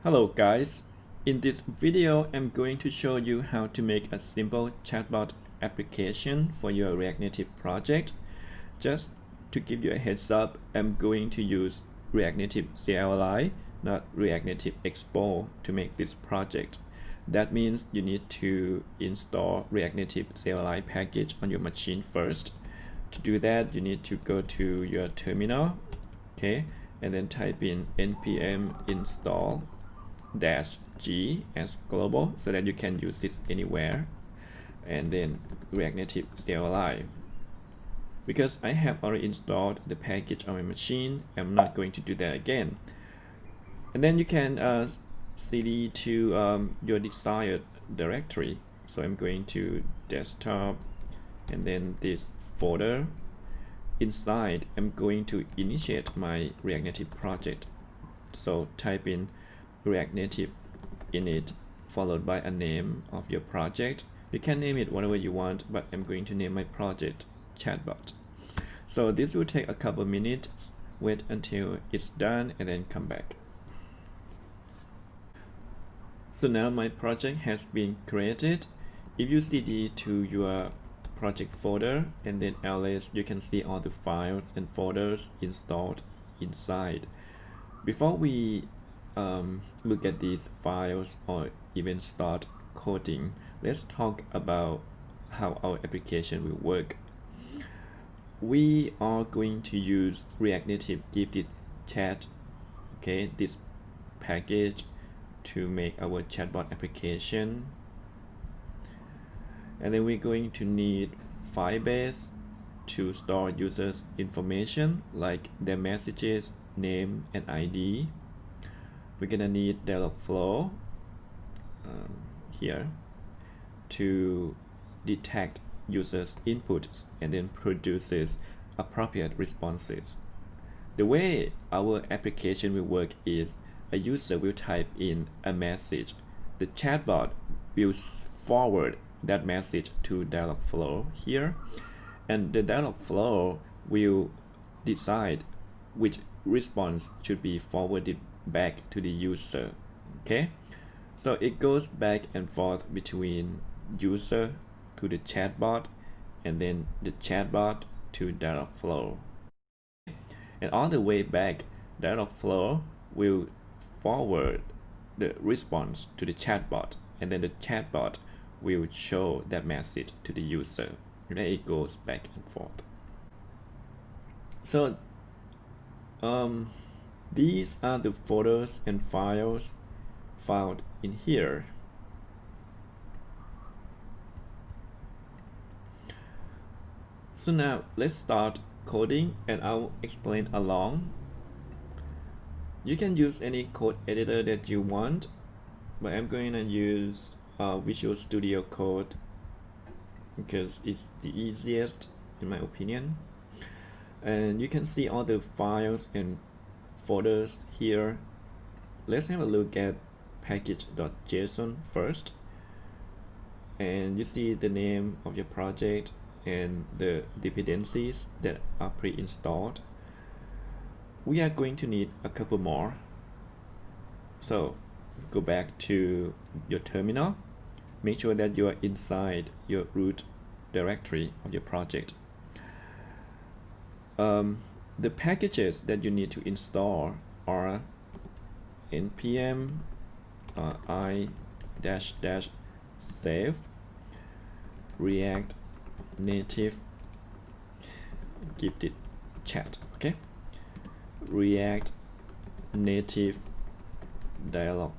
Hello guys, in this video I'm going to show you how to make a simple chatbot application for your React Native project. Just to give you a heads up, I'm going to use React Native CLI, not React Native Expo, to make this project. That means you need to install React Native CLI package on your machine first. To do that, you need to go to your terminal, okay, and then type in npm install -g as global so that you can use it anywhere, and then React Native CLI. Because I have already installed the package on my machine, I'm not going to do that again. And then you can cd to your desired directory. So I'm going to desktop and then this folder. Inside, I'm going to initiate my React Native project. So type in React Native init followed by a name of your project. You can name it whatever you want, but I'm going to name my project Chatbot. So this will take a couple minutes. Wait until it's done and then come back. So now my project has been created. If you cd to your project folder and then ls, you can see all the files and folders installed inside. Before we look at these files or even start coding, let's talk about how our application will work. We are going to use React Native gifted chat, okay, this package to make our chatbot application. And then we're going to need Firebase to store users' information like their messages, name, and ID. We're gonna need Dialogflow here to detect users' inputs and then produces appropriate responses. The way our application will work is a user will type in a message. The chatbot will forward that message to Dialogflow here, and the Dialogflow will decide which response should be forwarded back to the user. Okay, so it goes back and forth between user to the chatbot and then the chatbot to Dialogflow, and on the way back Dialogflow will forward the response to the chatbot, and then the chatbot will show that message to the user, and then it goes back and forth. So these are the folders and files found in here. So now let's start coding, and I'll explain along. You can use any code editor that you want, but I'm going to use Visual Studio Code because it's the easiest in my opinion. And you can see all the files and folders here. Let's have a look at package.json first, and you see the name of your project and the dependencies that are pre-installed. We are going to need a couple more, so go back to your terminal. Make sure that you are inside your root directory of your project. The packages that you need to install are npm i-save react native gifted chat, okay, react native dialogflow,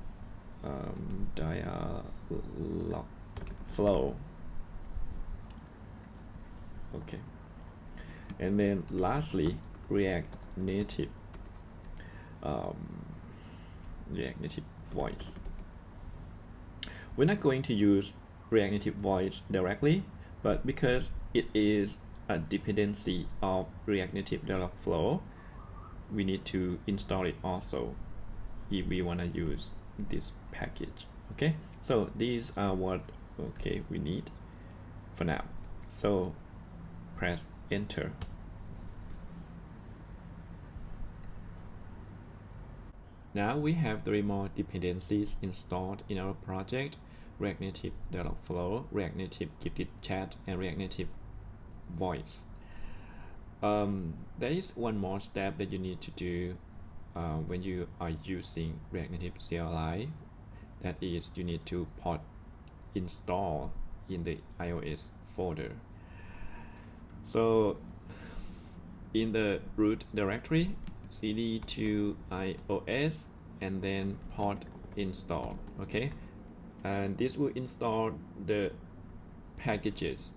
okay, and then lastly react native voice. We're not going to use React Native voice directly, but because it is a dependency of React Native Dialogflow, we need to install it also if we want to use this package. Okay, so these are what we need for now. So press enter. Now we have 3 more dependencies installed in our project: react-native-dialogflow, react-native-gifted-chat, and react-native-voice. There is one more step that you need to do when you are using react-native CLI. That is, you need to port install in the iOS folder. So in the root directory, cd to iOS and then port install. Okay, and this will install the packages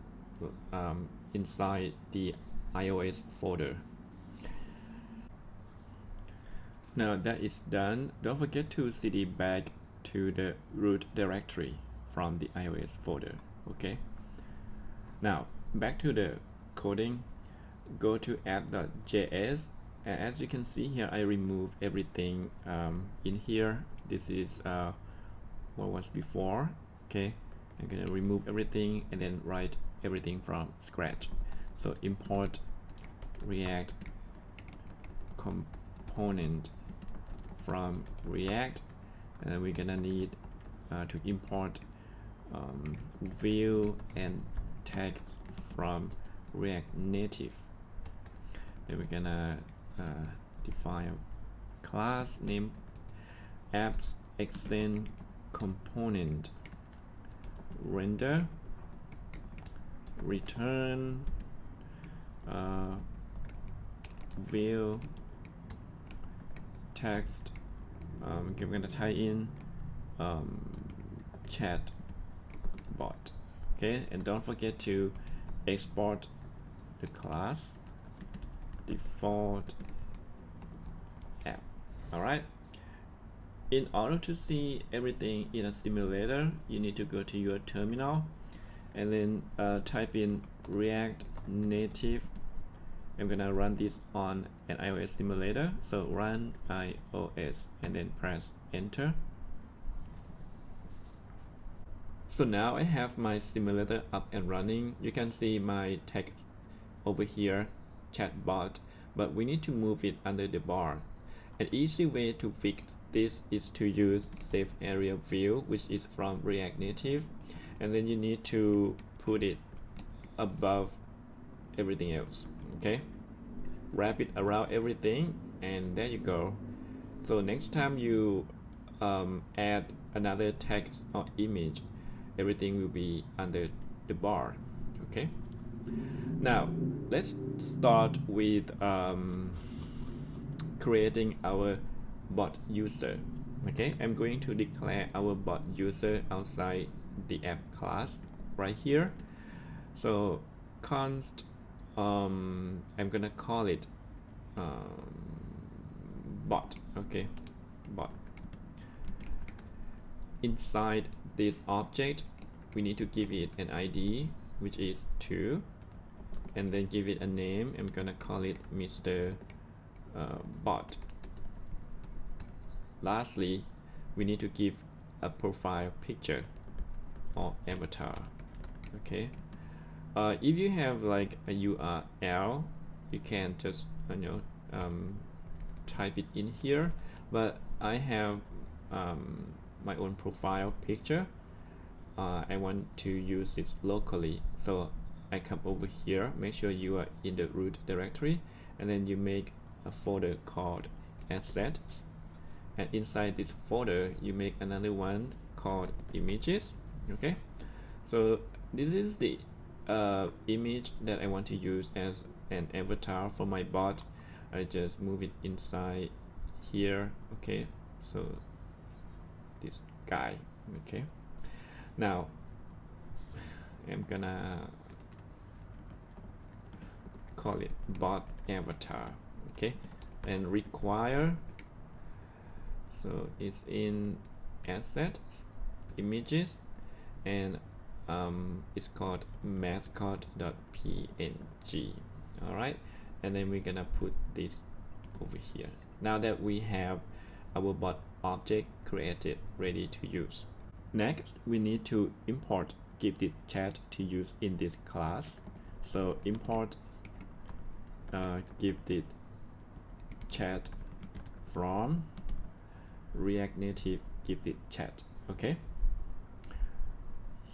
inside the iOS folder. Now that is done, don't forget to cd back to the root directory from the iOS folder. Okay, now back to the coding. Go to app.js, and as you can see here, I remove everything in here. This is what was before. Okay, I'm gonna remove everything and then write everything from scratch. So import React component from React, and then we're gonna need to import view and text from React Native. Then we're gonna define a class name apps extend component render return view text. We're gonna tie in Chatbot. Okay, and don't forget to export the class default app. All right, in order to see everything in a simulator, you need to go to your terminal and then type in React Native. I'm gonna run this on an iOS simulator, so run iOS and then press enter. So now I have my simulator up and running. You can see my text over here, Chatbot, but we need to move it under the bar. An easy way to fix this is to use save area view, which is from React Native, and then you need to put it above everything else. Okay, wrap it around everything, and there you go. So next time you add another text or image, everything will be under the bar. Okay, now let's start with creating our bot user. Okay, I'm going to declare our bot user outside the app class right here. So const I'm gonna call it bot. Okay, bot. Inside this object, we need to give it an ID, which is 2, and then give it a name. I'm gonna call it Mr. Bot. Lastly, we need to give a profile picture or avatar. Okay, if you have like a URL, you can just type it in here, but I have my own profile picture. I want to use it locally, so I come over here. Make sure you are in the root directory, and then you make a folder called assets, and inside this folder you make another one called images. Okay, so this is the image that I want to use as an avatar for my bot. I just move it inside here. Okay, so this guy. Okay, now I'm gonna call it bot avatar. Okay, and require, so it's in assets images, and it's called mascot.png. all right, and then we're gonna put this over here. Now that we have our bot object created, ready to use, next we need to import gifted chat to use in this class. So import gifted chat from React Native gifted chat. Okay,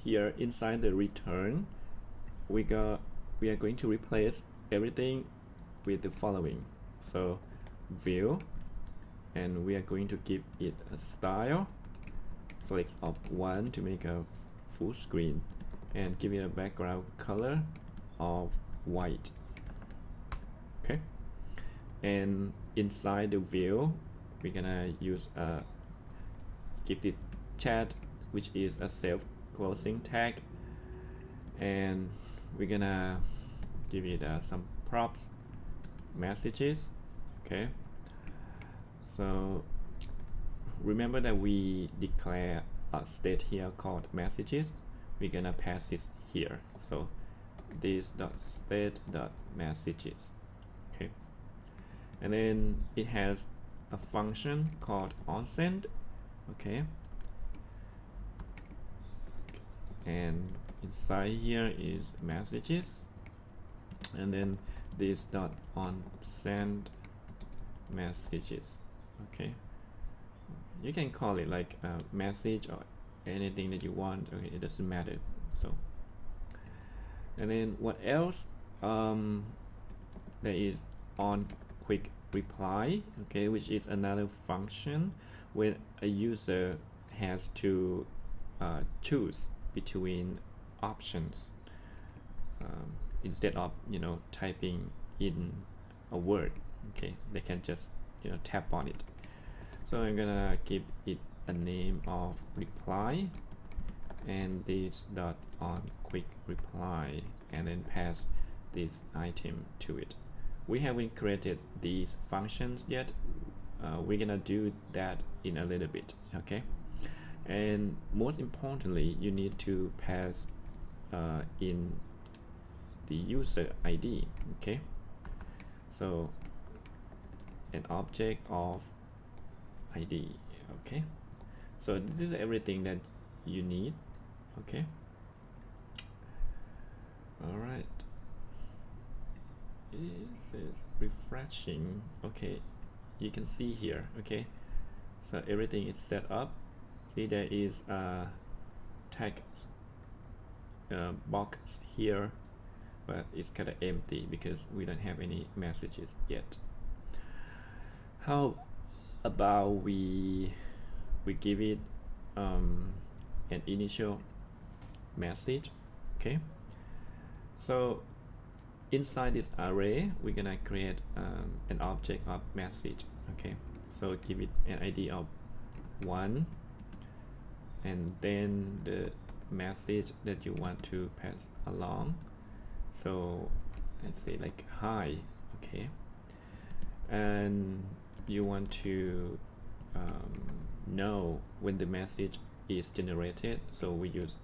here inside the return, we are going to replace everything with the following. So view, and we are going to give it a style flex of 1 to make a full screen, and give it a background color of white. Okay, and inside the view, we're gonna use a gifted chat, which is a self-closing tag, and we're gonna give it some props, messages. Okay, so remember that we declare a state here called messages. We're gonna pass it here. So this dot state dot messages. Okay, and then it has a function called onSend. Okay, and inside here is messages, and then this dot onSend messages. Okay, you can call it like a message or anything that you want. Okay, it doesn't matter. So, and then what else? There is on quick reply. Okay, which is another function where a user has to choose between options instead of typing in a word. Okay, they can just tap on it. So I'm gonna give it a name of reply, and this dot on quick reply, and then pass this item to it. We haven't created these functions yet. We're gonna do that in a little bit. Okay, and most importantly, you need to pass in the user ID. Okay, so an object of ID. Okay, so this is everything that you need. Okay, all right, it says refreshing. Okay, you can see here. Okay, so everything is set up. See, there is a text box here, but it's kind of empty because we don't have any messages yet. How about we give it an initial message? Okay, so inside this array, we're gonna create an object of message. Okay, so give it an ID of 1, and then the message that you want to pass along. So let's say like hi. Okay, and you want to know when the message is generated, so we use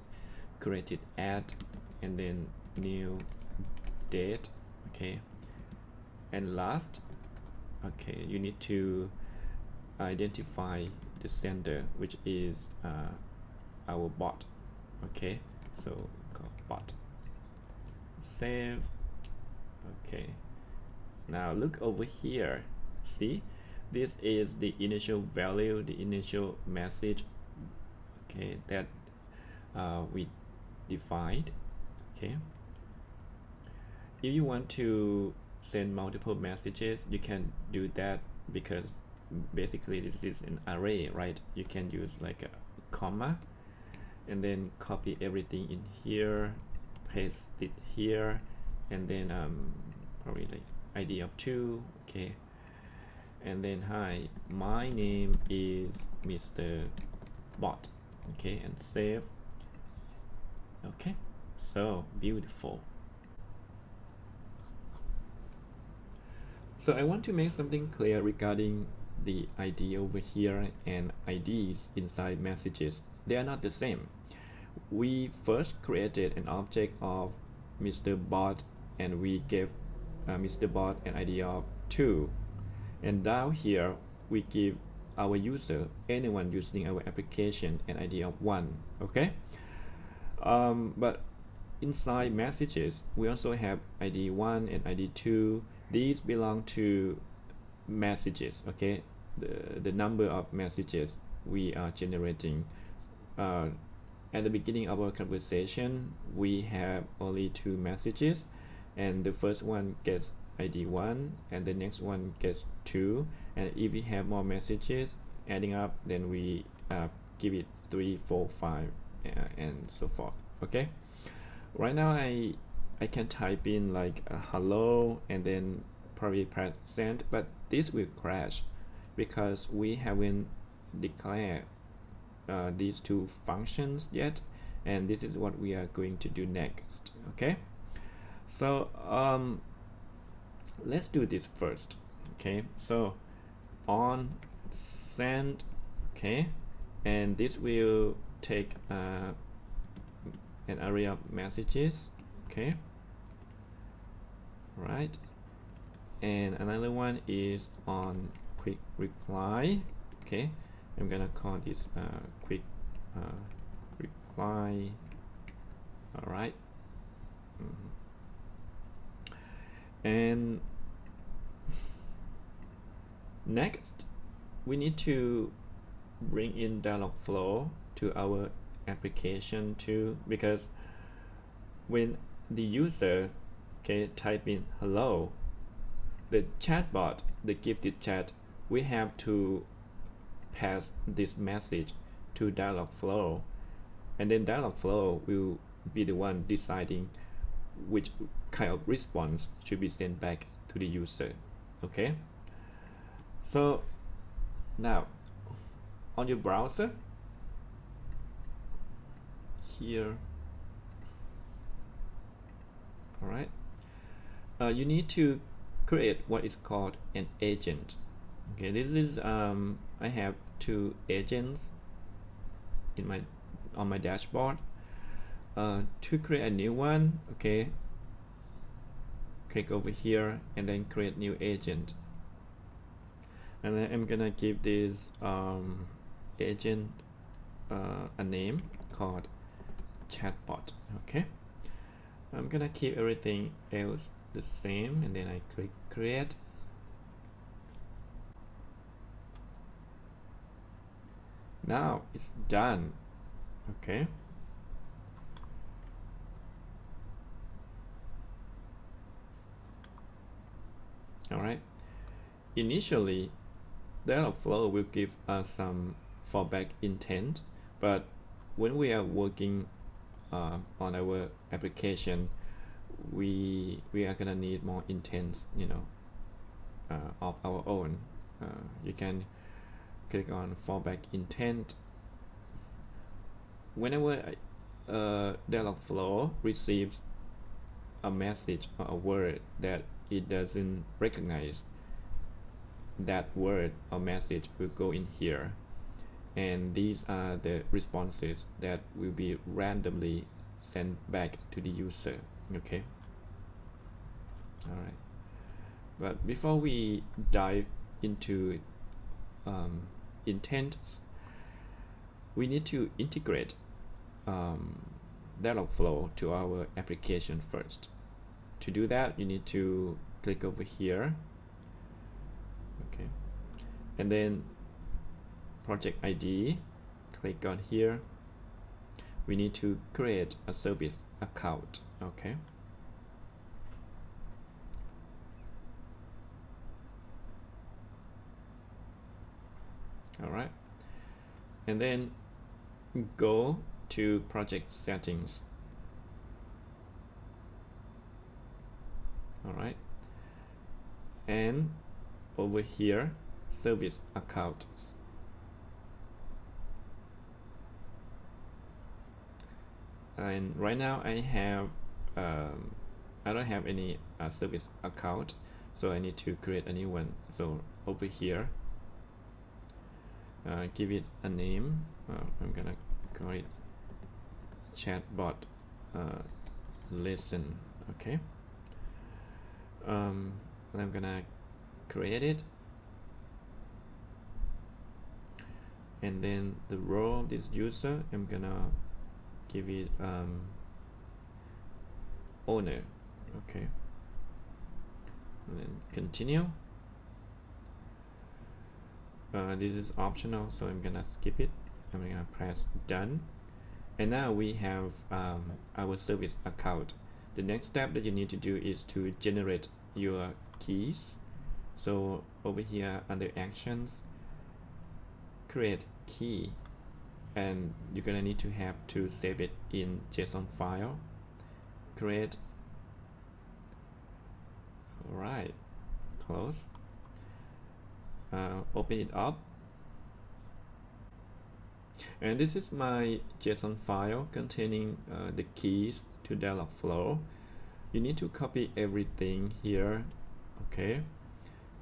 created at and then new date. Okay, and last, okay, you need to identify the sender, which is our bot. Okay, so called bot. Save. Okay, now look over here. See, this is the initial value, the initial message, okay, that we defined. Okay, if you want to send multiple messages, you can do that, because basically this is an array, right? You can use like a comma and then copy everything in here, paste it here, and then probably like ID of 2. Okay, and then hi, my name is Mr. Bot. Okay, and save. Okay, so beautiful. So I want to make something clear regarding the ID over here and IDs inside messages. They are not the same. We first created an object of Mr. Bot, and we gave Mr. Bot an ID of 2. And down here, we give our user, anyone using our application, an ID of 1. Okay, but inside messages, we also have ID 1 and ID 2. These belong to messages. Okay, the number of messages we are generating. At the beginning of our conversation, we have only 2 messages, and the first one gets ID 1 and the next one gets 2, and if we have more messages adding up, then we give it 3, 4, 5 and so forth. Okay, right now I can type in like hello and then probably press send, but this will crash because we haven't declared these 2 functions yet, and this is what we are going to do next. Okay, so let's do this first. Okay, so on send, okay, and this will take an array of messages. Okay, right, and another one is on quick reply. Okay, I'm gonna call this quick reply. All right. And next, we need to bring in Dialogflow to our application too, because when the user type in hello, the chatbot, the gifted chat, we have to pass this message to Dialogflow, and then Dialogflow will be the one deciding which kind of response should be sent back to the user. Okay, so now on your browser here, all right, you need to create what is called an agent. Okay, this is I have 2 agents in on my dashboard. To create a new one, okay, click over here and then create new agent, and then I'm gonna give this agent a name called Chatbot. Okay, I'm gonna keep everything else the same, and then I click create. Now it's done. Okay, all right, initially Dialogflow will give us some fallback intent, but when we are working on our application, we are gonna need more intents, you know, of our own. You can click on fallback intent. Whenever Dialogflow receives a message or a word that it doesn't recognize, that word or message will go in here, and these are the responses that will be randomly sent back to the user. Okay, all right, but before we dive into intents, we need to integrate Dialogflow to our application first. To do that, you need to click over here, okay, and then project ID, click on here. We need to create a service account. Okay, all right, and then go to project settings. All right, and over here, service accounts. And right now I have I don't have any service account, so I need to create a new one. So over here, give it a name. I'm gonna call it Chatbot listen. Okay, and I'm gonna create it, and then the role of this user, I'm gonna give it owner. Okay, and then continue. This is optional, so I'm gonna skip it. I'm gonna press done. And now we have our service account. The next step that you need to do is to generate your keys. So over here under actions, create key, and you're gonna need to have to save it in JSON file. Create. Alright, close. Open it up, and this is my JSON file containing the keys to Dialogflow. You need to copy everything here, okay,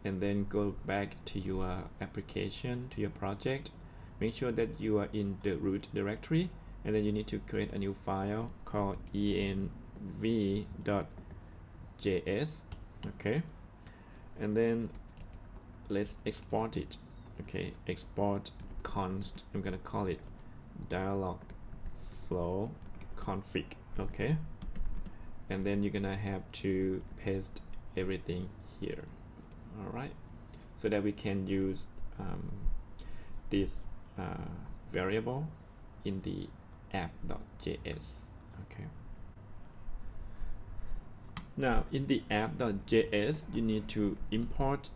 and then go back to your application, to your project. Make sure that you are in the root directory, and then you need to create a new file called env.js, okay, and then let's export it. Okay, export const, I'm gonna call it Dialogflow config, okay, and then you're gonna have to paste everything here. All right, so that we can use this variable in the app.js. okay, now in the app.js you need to import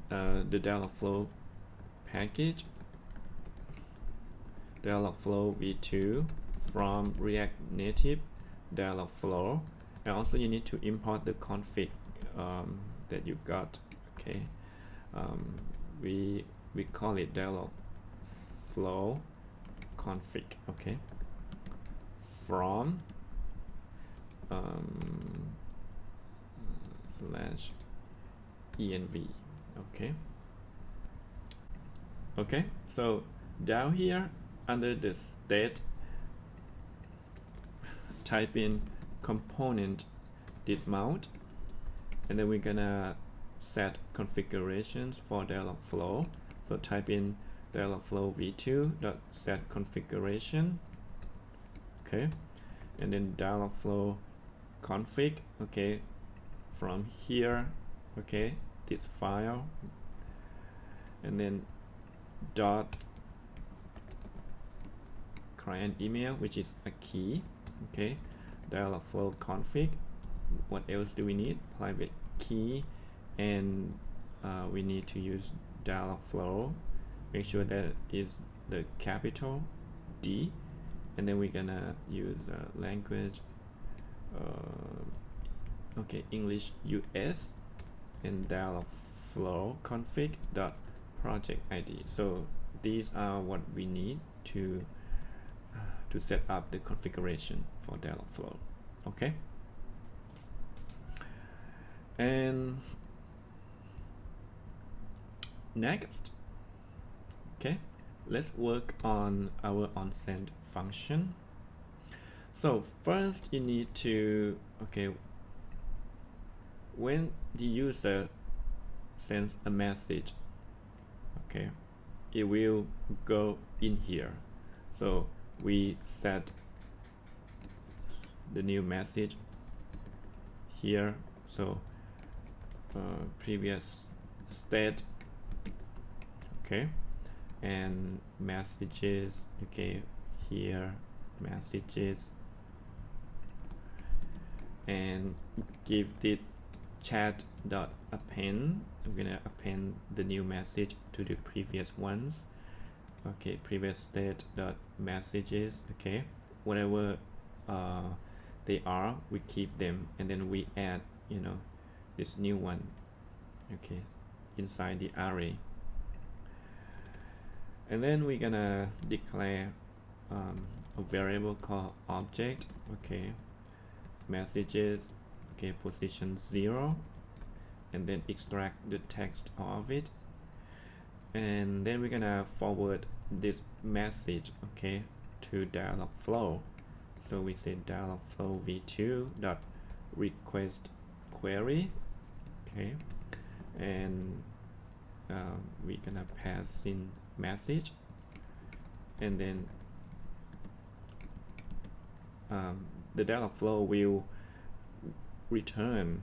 the Dialogflow package, Dialogflow v2 from react-native-dialogflow, and also you need to import the config that you got. Okay, we call it Dialogflow config. Okay, from /env. Okay, so down here under the state, type in component did mount, and then we're gonna set configurations for Dialogflow. So type in Dialogflow v2.set configuration, okay, and then Dialogflow config. Okay, from here, okay, this file, and then dot client email, which is a key. Okay, Dialogflow config. What else do we need? Private key, and we need to use Dialogflow. Make sure that is the capital D, and then we're gonna use language, okay, English US, and Dialogflow config dot project ID. So these are what we need to set up the configuration for Dialogflow. Okay, and next, okay, let's work on our onSend function. So first you need to, okay, when the user sends a message, okay, it will go in here. So we set the new message here. So previous state, okay, and messages, okay, here messages, and give it chat.append. I'm gonna append the new message to the previous ones. Okay, previous state dot messages. Okay, whatever they are, we keep them, and then we add, you know, this new one, okay, inside the array. And then we're gonna declare a variable called object. Okay, messages, okay, position 0, and then extract the text of it, and then we're gonna forward this message, okay, to Dialogflow. So we say Dialogflow v2 dot request query, okay, and we're gonna pass in message, and then the Dialogflow will return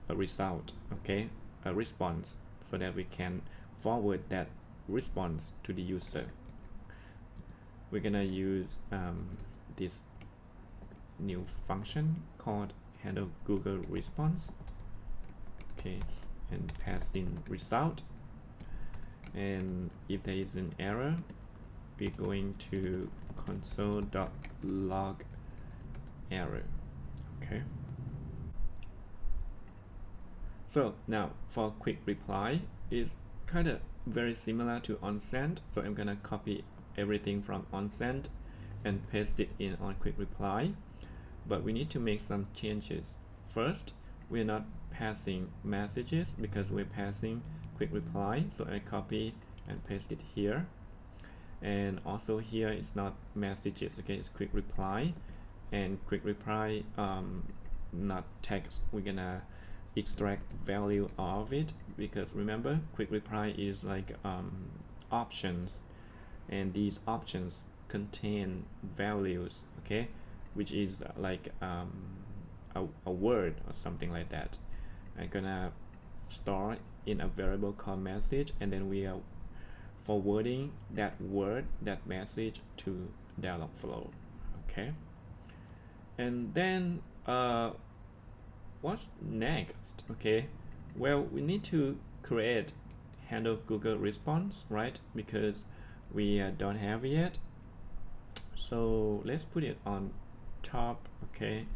a result, okay, a response, so that we can forward that response to the user. We're gonna use this new function called handle Google response, okay, and pass in result. And if there is an error, we're going to console.log error. Okay. So now for quick reply is kind of very similar to onSend. So I'm gonna copy everything from onSend and paste it in on quick reply. But we need to make some changes. First, we're not passing messages because we're passing quick reply. So I copy and paste it here. And also here it's not messages, okay, it's quick reply. And quick reply, not text. We're gonna extract value of it, because remember, quick reply is like options, and these options contain values, okay, which is like a word or something like that. I'm gonna store in a variable called message, and then we are forwarding that word, that message to Dialogflow. Okay, and then what's next? Okay, well, we need to create handle Google response, right? Because we don't have it yet. So let's put it on top. Okay,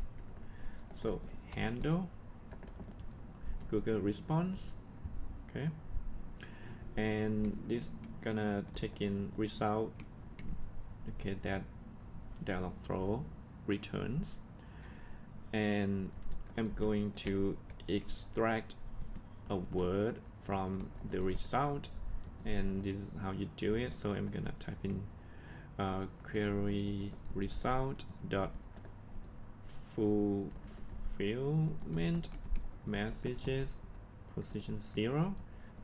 so handle Google response. Okay, and this gonna take in result, okay, that Dialogflow returns, and I'm going to extract a word from the result, and this is how you do it. So I'm gonna type in query result dot fulfillment messages position 0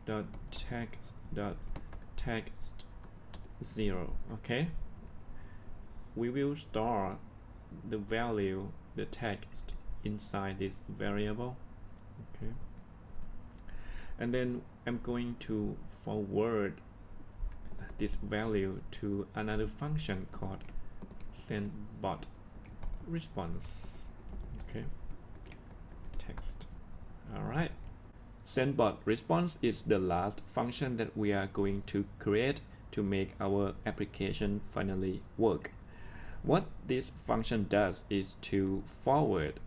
dot text 0. Okay, we will store the value, the text, inside this variable. Okay, and then I'm going to forward this value to another function called sendBot response. Okay, text. All right, sendBot response is the last function that we are going to create to make our application finally work. What this function does is to forward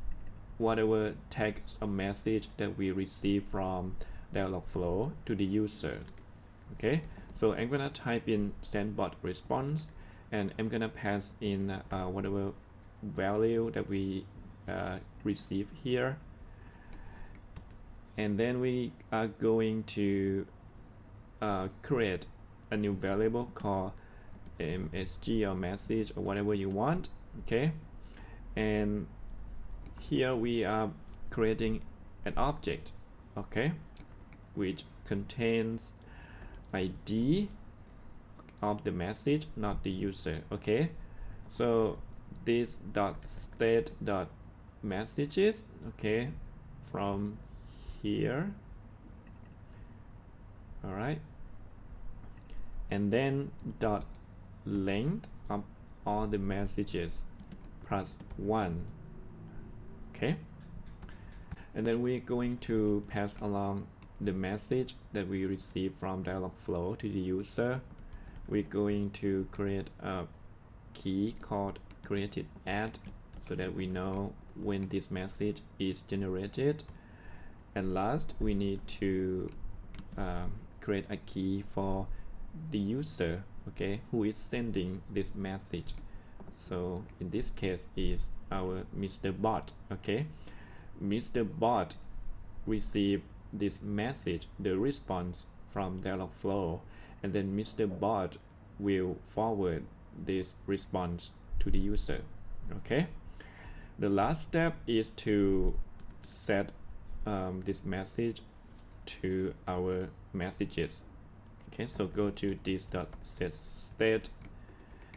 whatever text or message that we receive from Dialogflow to the user. Okay, so I'm gonna type in sendBot response, and I'm gonna pass in whatever value that we receive here, and then we are going to create a new variable called msg or message or whatever you want. Okay, and here we are creating an object, okay, which contains ID of the message, not the user. Okay, so this dot state dot messages, okay, from here. All right, and then dot length of all the messages plus 1. Okay, and then we're going to pass along the message that we receive from Dialogflow to the user. We're going to create a key called created@, so that we know when this message is generated. And last, we need to create a key for the user, okay, who is sending this message. So in this case is our Mr. Bot. Okay, Mr. Bot received this message, the response from Dialogflow, and then Mr. Bot will forward this response to the user. Okay, the last step is to set this message to our messages. Okay, so go to this dot set state,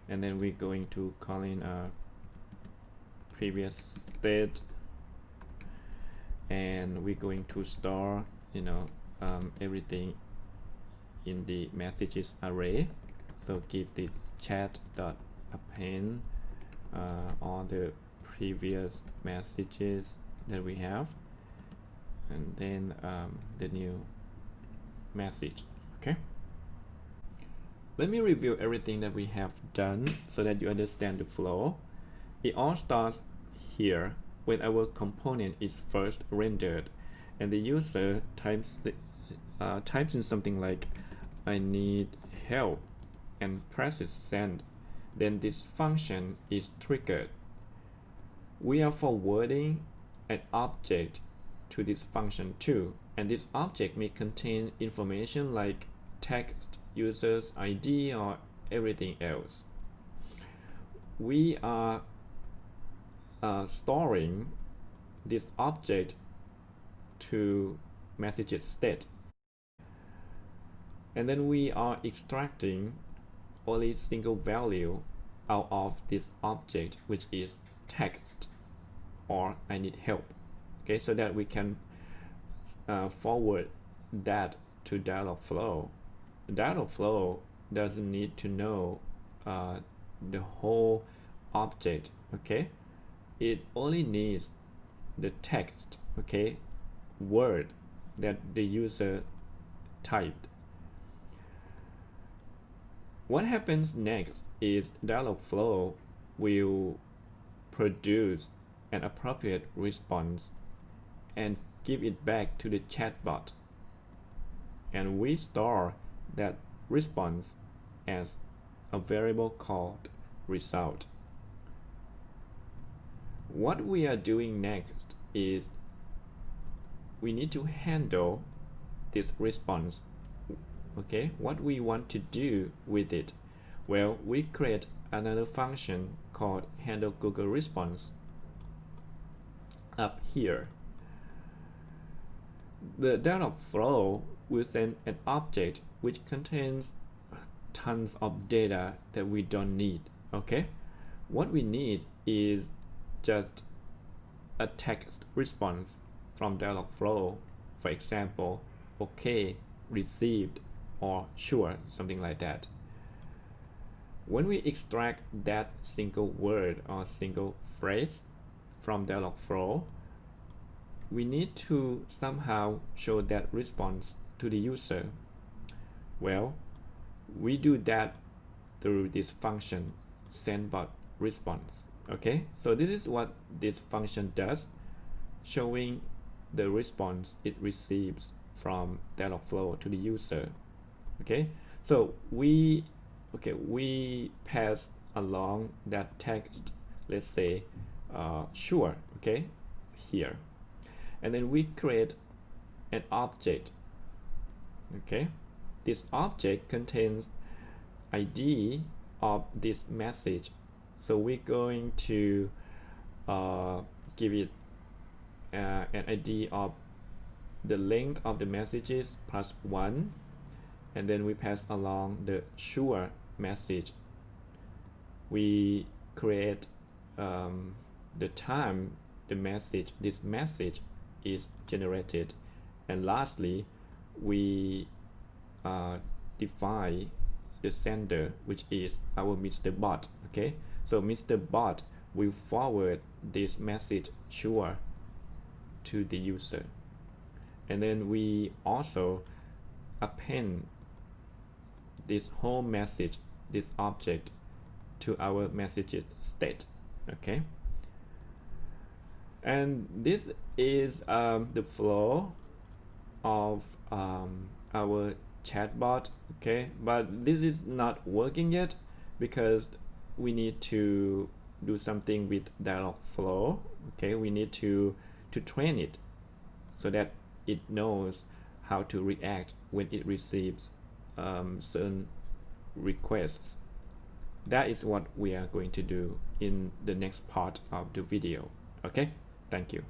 and then we're going to call in a previous state, and we're going to store, you know, everything in the messages array. So give the chat.append all the previous messages that we have, and then the new message. Okay, let me review everything that we have done so that you understand the flow. It all starts here when our component is first rendered and the user types in something like "I need help" and presses send. Then this function is triggered. We are forwarding an object to this function too, and this object may contain information like text, user's ID, or everything else. We are storing this object to messages state, and then we are extracting only single value out of this object, which is text or "I need help." Okay, so that we can forward that to Dialogflow. Dialogflow doesn't need to know the whole object. Okay, it only needs the text, okay, word that the user typed. What happens next is Dialogflow will produce an appropriate response and give it back to the chatbot, and we store that response as a variable called result. What we are doing next is we need to handle this response. Okay, what we want to do with it? Well, we create another function called handle Google response up here. The Dialogflow will send an object which contains tons of data that we don't need. Okay, what we need is just a text response from Dialogflow, for example, "okay," "received," or "sure," something like that. When we extract that single word or single phrase from Dialogflow, we need to somehow show that response to the user. Well, we do that through this function sendBot response. Okay, so this is what this function does, showing the response it receives from Dialogflow to the user. Okay, so we pass along that text, let's say "sure," okay, here, and then we create an object. Okay, this object contains ID of this message, so we're going to give it an ID of the length of the messages +1, and then we pass along the "sure" message. We create the time this message is generated, and lastly we define the sender, which is our Mr. Bot. Okay, so Mr. Bot will forward this message "sure" to the user, and then we also append this whole message, this object, to our messages state. Okay, and this is the flow of our chatbot. Okay, but this is not working yet because we need to do something with Dialogflow. Okay, we need to train it so that it knows how to react when it receives certain requests. That is what we are going to do in the next part of the video. Okay, thank you.